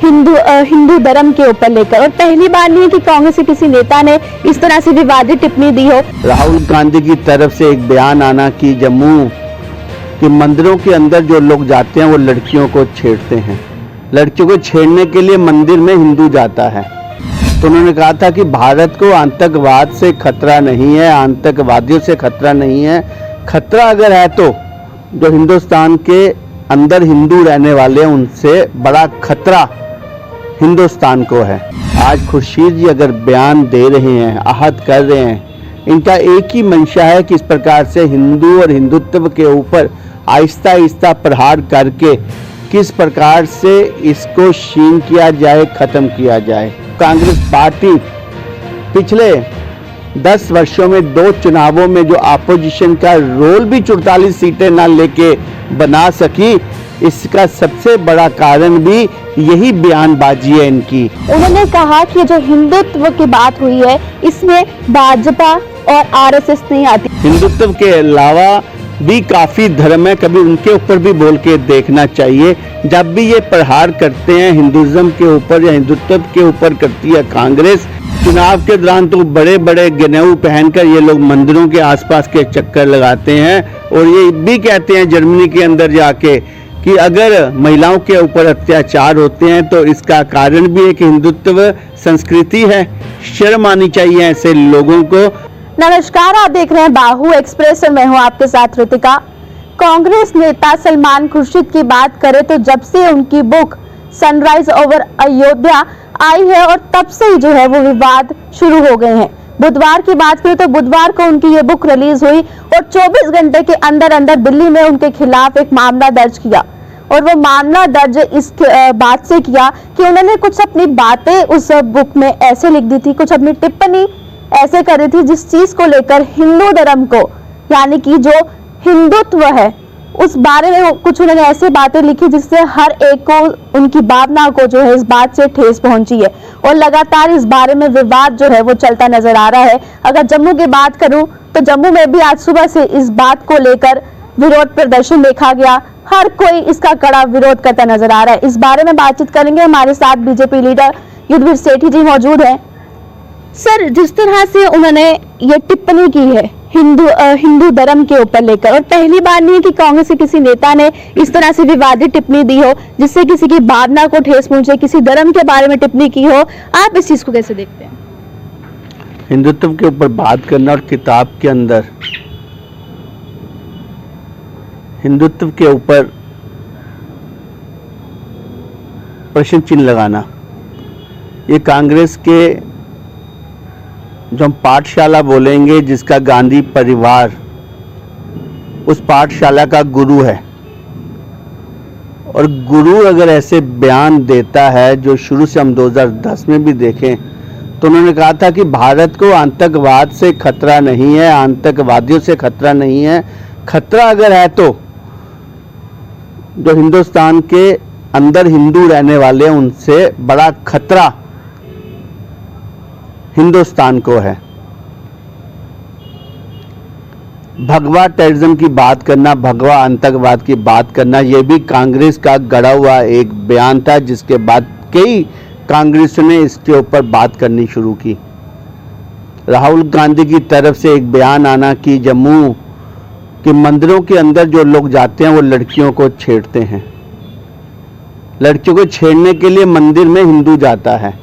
हिंदू धर्म के ऊपर लेकर, और पहली बार नहीं है कि कांग्रेस के किसी नेता ने इस तरह से विवादित टिप्पणी दी हो। राहुल गांधी की तरफ से एक बयान आना कि जम्मू के मंदिरों के अंदर जो लोग जाते हैं वो लड़कियों को छेड़ते हैं, लड़कियों को छेड़ने के लिए मंदिर में हिंदू जाता है। तो उन्होंने कहा था कि भारत को आतंकवाद से खतरा नहीं है, आतंकवादियों से खतरा नहीं है। खतरा अगर है तो जो हिंदुस्तान के अंदर हिंदू रहने वाले हैं उनसे बड़ा खतरा हिंदुस्तान को है। आज खुर्शीद जी अगर बयान दे रहे हैं, आहत कर रहे हैं, इनका एक ही मंशा है कि इस प्रकार से हिंदू और हिंदुत्व के ऊपर आहिस्ता आहिस्ता प्रहार करके किस प्रकार से इसको छीन किया जाए, खत्म किया जाए। कांग्रेस पार्टी पिछले 10 वर्षों में 2 चुनावों में जो अपोजिशन का रोल भी 44 सीटें ना लेके बना सकी, इसका सबसे बड़ा कारण भी यही बयानबाजी है इनकी। उन्होंने कहा कि जो हिंदुत्व की बात हुई है इसमें भाजपा और आरएसएस नहीं आती। हिंदुत्व के अलावा भी काफी धर्म है, कभी उनके ऊपर भी बोल के देखना चाहिए। जब भी ये प्रहार करते हैं हिंदुज्म के ऊपर या हिंदुत्व के ऊपर करती है कांग्रेस, चुनाव के दौरान तो बड़े बड़े गनेऊ पहनकर ये लोग मंदिरों के आसपास के चक्कर लगाते हैं और ये भी कहते हैं जर्मनी के अंदर जाके कि अगर महिलाओं के ऊपर अत्याचार होते हैं तो इसका कारण भी एक हिंदुत्व संस्कृति है। शर्म आनी चाहिए ऐसे लोगों को। नमस्कार, आप देख रहे हैं बाहू एक्सप्रेस और मैं हूं आपके साथ ऋतिका। कांग्रेस नेता सलमान खुर्शीद की बात करें तो जब से उनकी बुक सनराइज ओवर अयोध्या आई है और तब से ही जो है वो विवाद शुरू हो गए हैं। बुधवार की बात करें तो बुधवार को उनकी ये बुक रिलीज हुई और 24 घंटे के अंदर अंदर दिल्ली में उनके खिलाफ एक मामला दर्ज किया और वो मामला दर्ज इस बात से किया कि उन्होंने कुछ अपनी बातें उस बुक में ऐसे लिख दी थी, कुछ अपनी टिप्पणी ऐसे कर रही थी जिस चीज को लेकर हिंदू धर्म को, यानी कि जो हिंदुत्व है उस बारे में कुछ उन्होंने ऐसी बातें लिखी जिससे हर एक को उनकी भावना को जो है इस बात से ठेस पहुंची है और लगातार इस बारे में विवाद जो है वो चलता नजर आ रहा है। अगर जम्मू की बात करूं तो जम्मू में भी आज सुबह से इस बात को लेकर विरोध प्रदर्शन देखा गया। हर कोई इसका कड़ा विरोध करता नजर आ रहा है। इस बारे में बातचीत करेंगे, हमारे साथ बीजेपी लीडर युद्धवीर सेठी जी मौजूद हैं। सर, जिस तरह से उन्होंने ये टिप्पणी की है हिंदू धर्म के ऊपर लेकर, और पहली बार नहीं है कि कांग्रेस के किसी नेता ने इस तरह से विवादित टिप्पणी दी हो जिससे किसी की भावना को ठेस पहुंचे, किसी धर्म के बारे में टिप्पणी की हो, आप इस चीज को कैसे देखते हैं? हिंदुत्व के ऊपर बात करना और किताब के अंदर हिंदुत्व के ऊपर प्रश्न चिन्ह लगाना, ये कांग्रेस के जो हम पाठशाला बोलेंगे जिसका गांधी परिवार उस पाठशाला का गुरु है, और गुरु अगर ऐसे बयान देता है जो शुरू से हम 2010 में भी देखें तो उन्होंने कहा था कि भारत को आतंकवाद से खतरा नहीं है, आतंकवादियों से खतरा नहीं है। खतरा अगर है तो जो हिंदुस्तान के अंदर हिंदू रहने वाले हैं उनसे बड़ा खतरा हिंदुस्तान को है। भगवा टेररिज्म की बात करना, भगवा आतंकवाद की बात करना, यह भी कांग्रेस का गढ़ा हुआ एक बयान था जिसके बाद कई कांग्रेस ने इसके ऊपर बात करनी शुरू की। राहुल गांधी की तरफ से एक बयान आना कि जम्मू के मंदिरों के अंदर जो लोग जाते हैं वो लड़कियों को छेड़ते हैं, लड़कियों को छेड़ने के लिए मंदिर में हिंदू जाता है।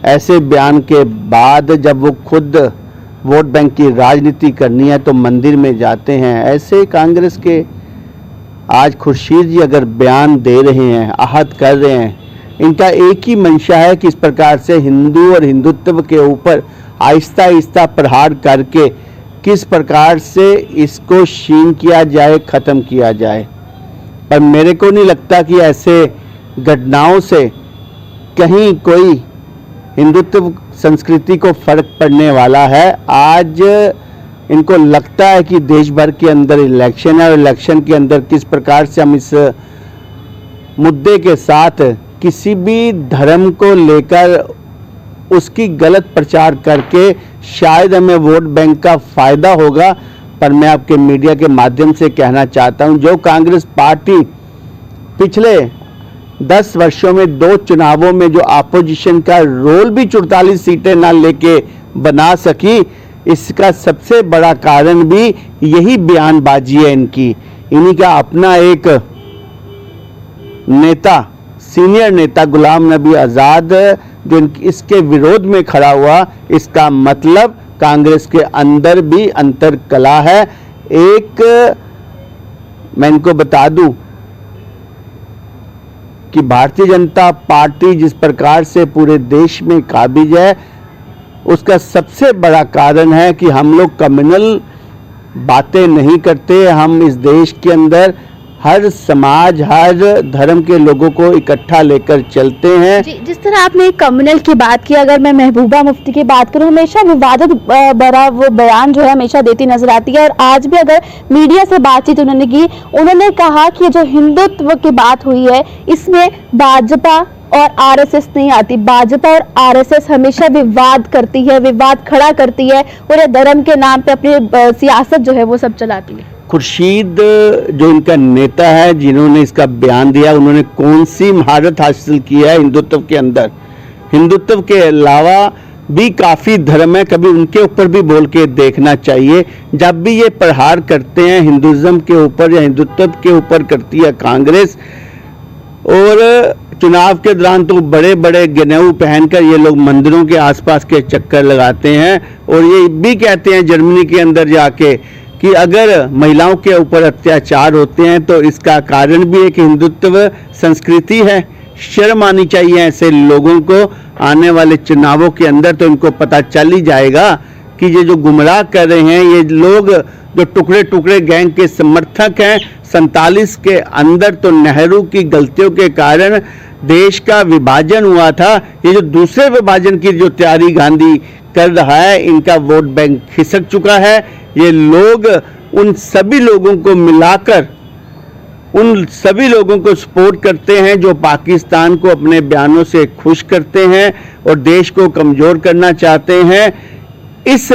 ऐसे बयान के बाद जब वो खुद वोट बैंक की राजनीति करनी है तो मंदिर में जाते हैं। ऐसे कांग्रेस के आज खुर्शीद जी अगर बयान दे रहे हैं, आहत कर रहे हैं, इनका एक ही मंशा है कि इस प्रकार से हिंदू और हिंदुत्व के ऊपर आहिस्ता आहिस्ता प्रहार करके किस प्रकार से इसको छीन किया जाए, खत्म किया जाए। पर मेरे को नहीं लगता कि ऐसे घटनाओं से कहीं कोई हिंदुत्व संस्कृति को फर्क पड़ने वाला है। आज इनको लगता है कि देश भर के अंदर इलेक्शन है और इलेक्शन के अंदर किस प्रकार से हम इस मुद्दे के साथ किसी भी धर्म को लेकर उसकी गलत प्रचार करके शायद हमें वोट बैंक का फायदा होगा। पर मैं आपके मीडिया के माध्यम से कहना चाहता हूं, जो कांग्रेस पार्टी पिछले 10 वर्षों में 2 चुनावों में जो अपोजिशन का रोल भी 44 सीटें ना लेके बना सकी, इसका सबसे बड़ा कारण भी यही बयानबाजी है इनकी। इन्हीं का अपना एक नेता, सीनियर नेता गुलाम नबी आज़ाद जो इसके विरोध में खड़ा हुआ, इसका मतलब कांग्रेस के अंदर भी अंतर कला है। एक मैं इनको बता दूं कि भारतीय जनता पार्टी जिस प्रकार से पूरे देश में काबिज है, उसका सबसे बड़ा कारण है कि हम लोग कम्युनल बातें नहीं करते। हम इस देश के अंदर हर समाज, हर धर्म के लोगों को इकट्ठा लेकर चलते हैं। जी, जिस तरह आपने कम्युनल की बात की, अगर मैं महबूबा मुफ्ती की बात करूं, हमेशा विवादित बड़ा वो बयान जो है हमेशा देती नजर आती है। और आज भी अगर मीडिया से बातचीत उन्होंने की, उन्होंने कहा कि जो हिंदुत्व की बात हुई है इसमें भाजपा और आरएसएस नहीं आती। भाजपा और आरएसएस हमेशा विवाद करती है, विवाद खड़ा करती है और ये धर्म के नाम पे अपनी सियासत जो है वो सब चलाती है। खुर्शीद जो इनका नेता है, जिन्होंने इसका बयान दिया, उन्होंने कौन सी महारत हासिल की है हिंदुत्व के अंदर? हिंदुत्व के अलावा भी काफ़ी धर्म है, कभी उनके ऊपर भी बोल के देखना चाहिए। जब भी ये प्रहार करते हैं हिंदुज़्म के ऊपर या हिंदुत्व के ऊपर करती है कांग्रेस, और चुनाव के दौरान तो बड़े बड़े गनेऊ पहनकर ये लोग मंदिरों के आसपास के चक्कर लगाते हैं और ये भी कहते हैं जर्मनी के अंदर जाके कि अगर महिलाओं के ऊपर अत्याचार होते हैं तो इसका कारण भी एक हिंदुत्व संस्कृति है। शर्म आनी चाहिए ऐसे लोगों को। आने वाले चुनावों के अंदर तो इनको पता चल ही जाएगा कि ये जो गुमराह कर रहे हैं, ये लोग जो टुकड़े टुकड़े गैंग के समर्थक हैं। 47 के अंदर तो नेहरू की गलतियों के कारण देश का विभाजन हुआ था। ये जो दूसरे विभाजन की जो तैयारी गांधी कर रहा है, इनका वोट बैंक खिसक चुका है। ये लोग उन सभी लोगों को मिलाकर उन सभी लोगों को सपोर्ट करते हैं जो पाकिस्तान को अपने बयानों से खुश करते हैं और देश को कमजोर करना चाहते हैं। इस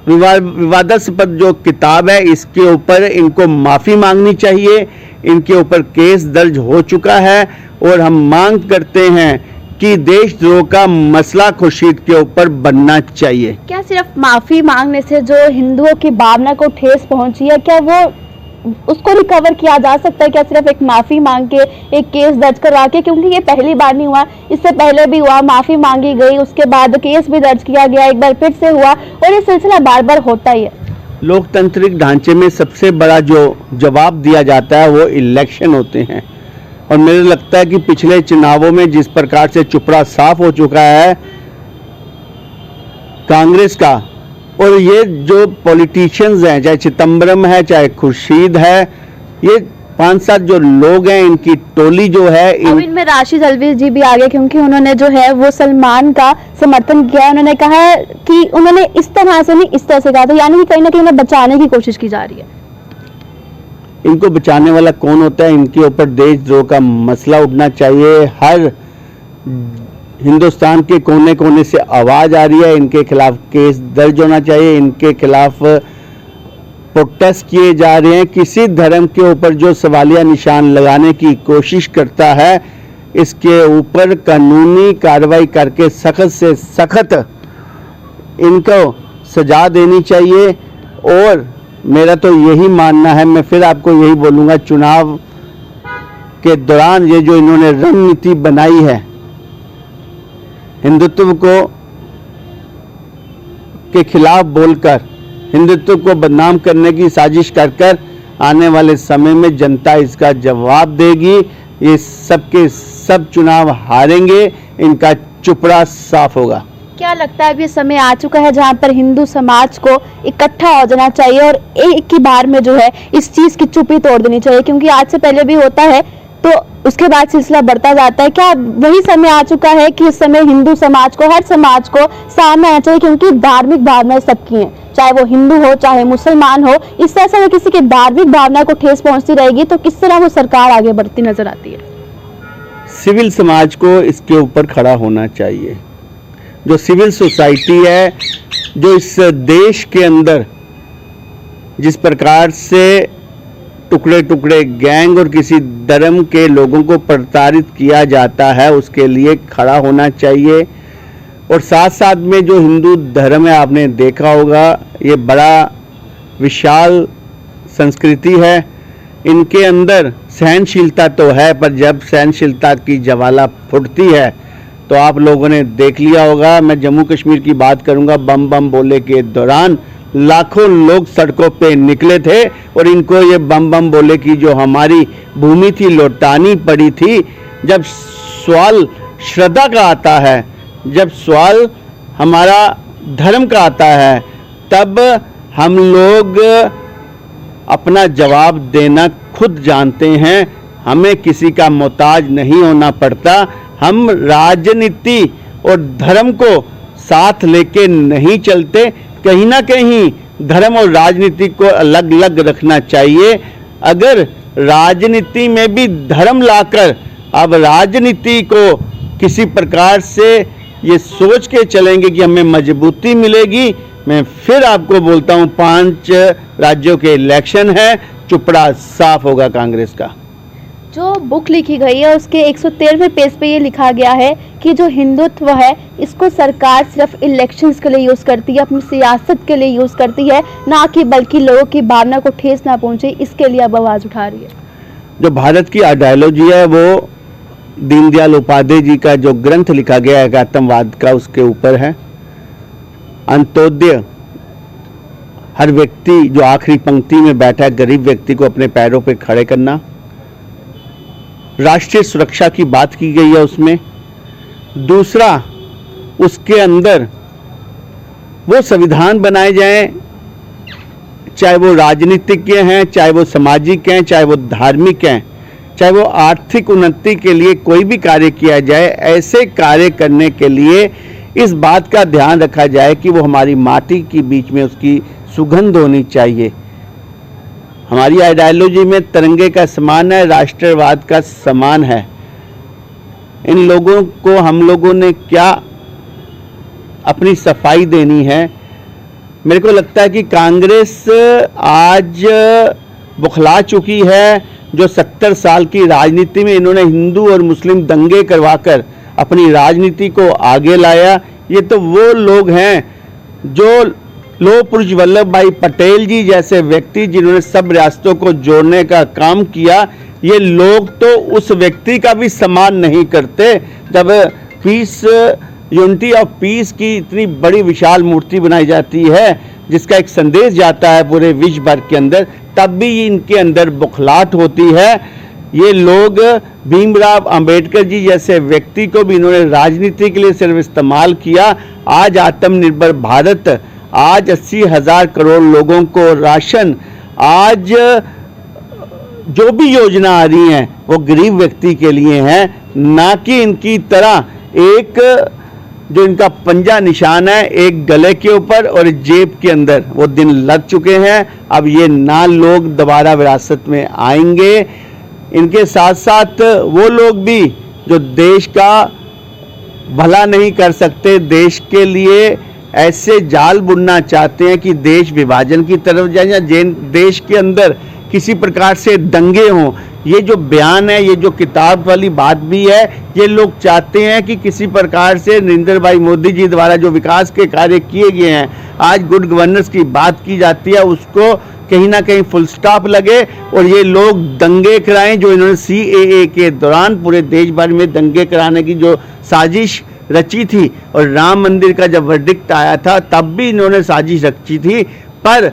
विवादास्पद जो किताब है, इसके ऊपर इनको माफ़ी मांगनी चाहिए। इनके ऊपर केस दर्ज हो चुका है और हम मांग करते हैं कि देशद्रोह का मसला खुर्शीद के ऊपर बनना चाहिए। क्या सिर्फ माफी मांगने से जो हिंदुओं की भावना को ठेस पहुंची है, क्या वो उसको रिकवर किया जा सकता है? क्या सिर्फ एक माफी मांग के, एक केस दर्ज करवा के? क्योंकि ये पहली बार नहीं हुआ, इससे पहले भी हुआ, माफी मांगी गई, उसके बाद केस भी दर्ज किया गया, एक बार फिर से हुआ और ये सिलसिला बार बार होता ही है। लोकतांत्रिक ढांचे में सबसे बड़ा जो जवाब दिया जाता है वो इलेक्शन होते हैं और मुझे लगता है कि पिछले चुनावों में जिस प्रकार से चुपड़ा साफ हो चुका है कांग्रेस का, और ये जो पॉलिटिशियंस हैं, चाहे चिदम्बरम है, चाहे खुर्शीद है, ये 5-7 जो लोग हैं, इनकी टोली जो है इनमें राशिद अल्वी जी भी आ गए, क्योंकि उन्होंने जो है वो सलमान का समर्थन किया है। उन्होंने कहा है कि उन्होंने इस तरह से नहीं, इस तरह से कहा था, यानी कि कहीं ना कहीं उन्हें बचाने की कोशिश की जा रही है। इनको बचाने वाला कौन होता है? इनके ऊपर देशद्रोह का मसला उठना चाहिए। हर हिंदुस्तान के कोने कोने से आवाज़ आ रही है, इनके खिलाफ केस दर्ज होना चाहिए, इनके खिलाफ प्रोटेस्ट किए जा रहे हैं। किसी धर्म के ऊपर जो सवालिया निशान लगाने की कोशिश करता है, इसके ऊपर कानूनी कार्रवाई करके सख्त से सख्त इनको सजा देनी चाहिए। और मेरा तो यही मानना है, मैं फिर आपको यही बोलूँगा, चुनाव के दौरान ये जो इन्होंने रणनीति बनाई है, हिंदुत्व को के खिलाफ बोलकर हिंदुत्व को बदनाम करने की साजिश कर आने वाले समय में जनता इसका जवाब देगी। ये सबके सब चुनाव हारेंगे, इनका चुपड़ा साफ होगा। क्या लगता है अब ये समय आ चुका है जहां पर हिंदू समाज को इकट्ठा हो जाना चाहिए और एक ही बार में जो है इस चीज की चुप्पी तोड़ देनी चाहिए? क्योंकि आज से पहले भी होता है तो उसके बाद सिलसिला बढ़ता जाता है। क्या वही समय आ चुका है कि इस समय हिंदू समाज को, हर समाज को सामने आना चाहिए? क्योंकि धार्मिक भावनाएं सबकी हैं, चाहे वो हिंदू हो चाहे मुसलमान हो। इस तरह से अगर किसी की धार्मिक भावना को ठेस पहुंचती रहेगी तो किस तरह वो सरकार आगे बढ़ती नजर आती है? सिविल समाज को इसके ऊपर खड़ा होना चाहिए। जो सिविल सोसाइटी है, जो इस देश के अंदर जिस प्रकार से टुकड़े टुकड़े गैंग और किसी धर्म के लोगों को प्रताड़ित किया जाता है उसके लिए खड़ा होना चाहिए। और साथ साथ में जो हिंदू धर्म है, आपने देखा होगा ये बड़ा विशाल संस्कृति है, इनके अंदर सहनशीलता तो है, पर जब सहनशीलता की ज्वाला फूटती है तो आप लोगों ने देख लिया होगा। मैं जम्मू कश्मीर की बात करूंगा, बम बम बोले के दौरान लाखों लोग सड़कों पे निकले थे और इनको ये बम बम बोले की जो हमारी भूमि थी लौटानी पड़ी थी। जब सवाल श्रद्धा का आता है, जब सवाल हमारा धर्म का आता है, तब हम लोग अपना जवाब देना खुद जानते हैं, हमें किसी का मोहताज नहीं होना पड़ता। हम राजनीति और धर्म को साथ लेके नहीं चलते, कहीं ना कहीं धर्म और राजनीति को अलग अलग रखना चाहिए। अगर राजनीति में भी धर्म लाकर अब राजनीति को किसी प्रकार से ये सोच के चलेंगे कि हमें मजबूती मिलेगी, मैं फिर आपको बोलता हूं 5 राज्यों के इलेक्शन है, चुपड़ा साफ होगा कांग्रेस का। जो बुक लिखी गई है उसके 113वें पेज पे ये लिखा गया है कि जो हिंदुत्व है इसको सरकार सिर्फ इलेक्शंस के लिए यूज़ करती है, अपनी सियासत के लिए यूज़ करती है, ना कि बल्कि लोगों की भावना को ठेस ना पहुंचे, इसके लिए अब आवाज़ उठा रही है। जो भारत की आइडियोलॉजी है वो दीनदयाल उपाध्याय जी का जो ग्रंथ लिखा गया है आतंकवाद का, उसके ऊपर है। अंत्योदय, हर व्यक्ति जो आखिरी पंक्ति में बैठा है गरीब व्यक्ति को अपने पैरों पे खड़े करना। राष्ट्रीय सुरक्षा की बात की गई है उसमें। दूसरा, उसके अंदर वो संविधान बनाए जाएं, चाहे वो राजनीतिक हैं, चाहे वो सामाजिक हैं, चाहे वो धार्मिक हैं, चाहे वो आर्थिक उन्नति के लिए कोई भी कार्य किया जाए, ऐसे कार्य करने के लिए इस बात का ध्यान रखा जाए कि वो हमारी माटी के बीच में उसकी सुगंध होनी चाहिए। हमारी आइडियोलॉजी में तिरंगे का समान है, राष्ट्रवाद का समान है। इन लोगों को हम लोगों ने क्या अपनी सफाई देनी है? मेरे को लगता है कि कांग्रेस आज बुखला चुकी है। जो 70 साल की राजनीति में इन्होंने हिंदू और मुस्लिम दंगे करवाकर अपनी राजनीति को आगे लाया, ये तो वो लोग हैं जो लौह पुरुष वल्लभ भाई पटेल जी जैसे व्यक्ति जिन्होंने सब रियासतों को जोड़ने का काम किया, ये लोग तो उस व्यक्ति का भी सम्मान नहीं करते। जब पीस, यूनिटी ऑफ पीस की इतनी बड़ी विशाल मूर्ति बनाई जाती है जिसका एक संदेश जाता है पूरे विश्व भर के अंदर, तब भी इनके अंदर बुखलाहट होती है। ये लोग भीमराव अंबेडकर जी जैसे व्यक्ति को भी इन्होंने राजनीति के लिए सिर्फ इस्तेमाल किया। आज आत्मनिर्भर भारत, आज 80,000 करोड़ लोगों को राशन, आज जो भी योजना आ रही हैं वो गरीब व्यक्ति के लिए हैं, ना कि इनकी तरह एक जो इनका पंजा निशान है एक गले के ऊपर और जेब के अंदर, वो दिन लग चुके हैं। अब ये ना लोग दोबारा विरासत में आएंगे। इनके साथ साथ वो लोग भी जो देश का भला नहीं कर सकते, देश के लिए ऐसे जाल बुनना चाहते हैं कि देश विभाजन की तरफ जाए या देश के अंदर किसी प्रकार से दंगे हों। ये जो बयान है, ये जो किताब वाली बात भी है, ये लोग चाहते हैं कि किसी प्रकार से नरेंद्र भाई मोदी जी द्वारा जो विकास के कार्य किए गए हैं, आज गुड गवर्नेंस की बात की जाती है, उसको कहीं ना कहीं फुल स्टॉप लगे और ये लोग दंगे कराएं। जो इन्होंने CAA के दौरान पूरे देश भर में दंगे कराने की जो साजिश रची थी, और राम मंदिर का जब वर्डिक्ट आया था तब भी इन्होंने साजिश रची थी, पर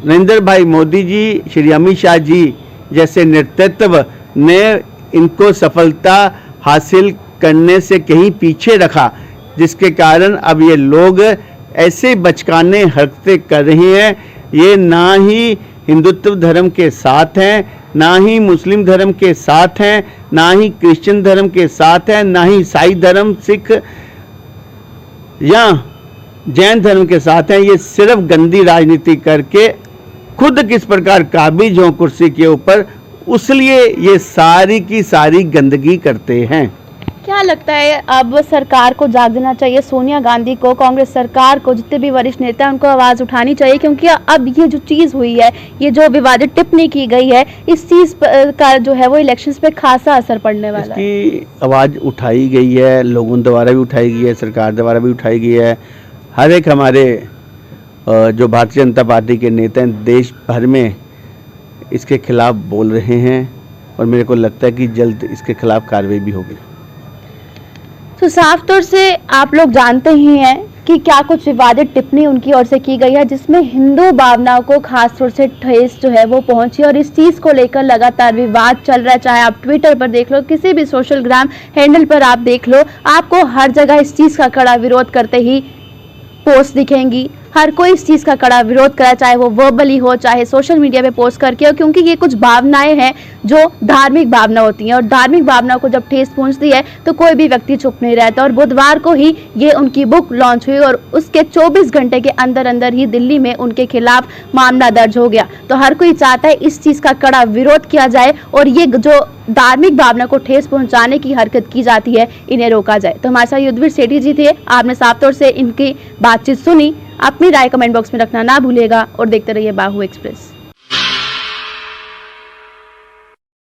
नरेंद्र भाई मोदी जी, श्री अमित शाह जी जैसे नेतृत्व ने इनको सफलता हासिल करने से कहीं पीछे रखा, जिसके कारण अब ये लोग ऐसे बचकाने हरकतें कर रहे हैं। ये ना ही हिंदुत्व धर्म के साथ हैं, ना ही मुस्लिम धर्म के साथ हैं, ना ही क्रिश्चियन धर्म के साथ हैं, ना ही ईसाई धर्म, सिख या जैन धर्म के साथ हैं। ये सिर्फ गंदी राजनीति करके खुद किस प्रकार काबिज हों कुर्सी के ऊपर, उसलिए ये सारी की सारी गंदगी करते हैं। क्या लगता है अब सरकार को जागना चाहिए, सोनिया गांधी को, कांग्रेस सरकार को, जितने भी वरिष्ठ नेता हैं उनको आवाज उठानी चाहिए, क्योंकि अब ये जो चीज हुई है, ये जो विवादित टिप्पणी की गई है, इस चीज का जो है वो इलेक्शंस पे खासा असर पड़ने वाला है। इसकी आवाज उठाई गई है, लोगों द्वारा भी उठाई गई है, सरकार द्वारा भी उठाई गई है। हर एक हमारे जो भारतीय जनता पार्टी के नेता हैं देश भर में इसके खिलाफ बोल रहे हैं और मेरे को लगता है कि जल्द इसके खिलाफ कार्रवाई भी होगी। तो साफ तौर से आप लोग जानते ही हैं कि क्या कुछ विवादित टिप्पणी उनकी ओर से की गई है, जिसमें हिंदू भावनाओं को खास तौर से ठेस जो है वो पहुंची, और इस चीज को लेकर लगातार विवाद चल रहा है। चाहे आप ट्विटर पर देख लो, किसी भी सोशल ग्राम हैंडल पर आप देख लो, आपको हर जगह इस चीज का कड़ा विरोध करते ही पोस्ट दिखेंगी। हर कोई इस चीज का कड़ा विरोध करा, चाहे वो वर्बली हो, चाहे सोशल मीडिया पे पोस्ट करके हो, क्योंकि ये कुछ भावनाएं हैं जो धार्मिक भावना होती हैं, और धार्मिक भावनाओं को जब ठेस पहुंचती है तो कोई भी व्यक्ति चुप नहीं रहता। और बुधवार को ही ये उनकी बुक लॉन्च हुई और उसके 24 घंटे के अंदर अंदर ही दिल्ली में उनके खिलाफ मामला दर्ज हो गया। तो हर कोई चाहता है इस चीज का कड़ा विरोध किया जाए और ये जो धार्मिक भावना को ठेस पहुंचाने की हरकत की जाती है, इन्हें रोका जाए। तो हमारे साथ युद्धवीर सेठी जी थे, आपने साफ तौर से इनकी बातचीत सुनी। अपनी राय कमेंट बॉक्स में रखना ना भूलिएगा और देखते रहिए बाहु एक्सप्रेस।